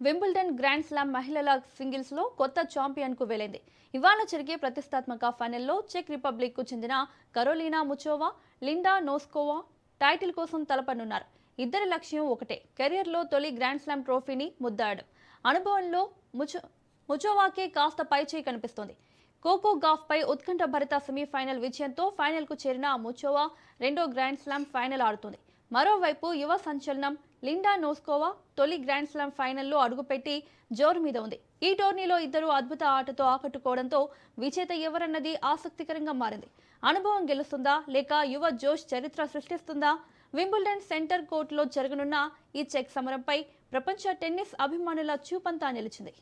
Wimbledon grand slam మహిళల singles లో కొత్త ఛాంపియన్ కు వెళ్లింది. ఇవాళ జరిగే ప్రతిష్టాత్మక ఫైనల్లో చెక్ రిపబ్లిక్ కు చెందిన Karolina Muchova, Linda Noskova title కోసం తలపనున్నారు. ఇద్దరి లక్ష్యం ఒకటే, కెరీర్ లో తొలి గ్రాండ్ స్లామ్ ట్రోఫీని ముద్దాడు. అనుభవంలో ముచోవాకే కాస్త పైచేయి కనిపిస్తోంది. కోకో గాఫ్ పై ఉత్కంఠ భరిత సెమీఫైనల్ విజయంతో ఫైనల్ కు చేరిన ముచోవా రెండో గ్రాండ్ స్లామ్ ఫైనల్ ఆడుతుంది. మరోవైపు యువ సంచలనం లిండా నోస్కోవా తొలి గ్రాండ్ స్లామ్ ఫైనల్లో అడుగుపెట్టి జోరు మీద ఉంది. ఈ టోర్నీలో ఇద్దరు అద్భుత ఆటతో ఆకట్టుకోవడంతో విజేత ఎవరన్నది ఆసక్తికరంగా మారింది. అనుభవం గెలుస్తుందా లేక యువ జోష్ చరిత్ర సృష్టిస్తుందా? వింబుల్డన్ సెంటర్ కోర్టులో జరగనున్న ఈ చెక్ సమరంపై ప్రపంచ టెన్నిస్ అభిమానుల చూపంతా నిలిచింది.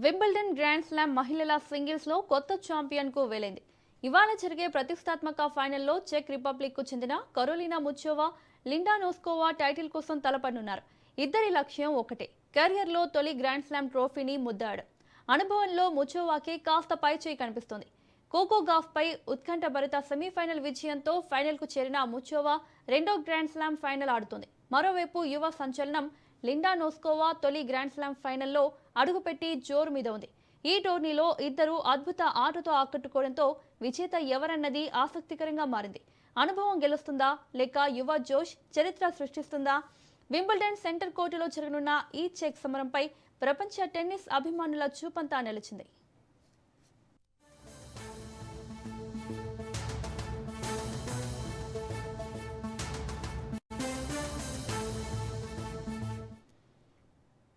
వింబుల్డన్ గ్రాండ్ స్లామ్ మహిళల సింగిల్స్ లో కొత్త ఛాంపియన్ కు వెళ్లింది. ఇవాళ జరిగే ప్రతిష్టాత్మక ఫైనల్లో చెక్ రిపబ్లిక్ కు చెందిన Karolina Muchova, Linda Noskova title కోసం తలపనున్నారు. ఇద్దరి లక్ష్యం ఒకటే, కెరియర్ లో తొలి గ్రాండ్ స్లామ్ ట్రోఫీని ముద్దాడు. అనుభవంలో ముచోవాకే కాస్త పైచేయి కనిపిస్తోంది. కోకో గాఫ్ పై ఉత్కంఠ భరిత సెమీఫైనల్ విజయంతో ఫైనల్ కు చేరిన ముచోవా రెండో గ్రాండ్ స్లామ్ ఫైనల్ ఆడుతుంది. మరోవైపు యువ సంచలనం లిండా నోస్కోవా తొలి గ్రాండ్ స్లామ్ ఫైనల్లో అడుగుపెట్టి జోరు మీద ఉంది. ఈ టోర్నీలో ఇద్దరు అద్భుత ఆటతో ఆకట్టుకోవడంతో విజేత ఎవరన్నది ఆసక్తికరంగా మారింది. అనుభవం గెలుస్తుందా లేక యువ జోష్ చరిత్ర సృష్టిస్తుందా? వింబుల్డన్ సెంటర్ కోర్టులో జరగనున్న ఈ చెక్ సమరంపై ప్రపంచ టెన్నిస్ అభిమానుల చూపంతా నిలిచింది.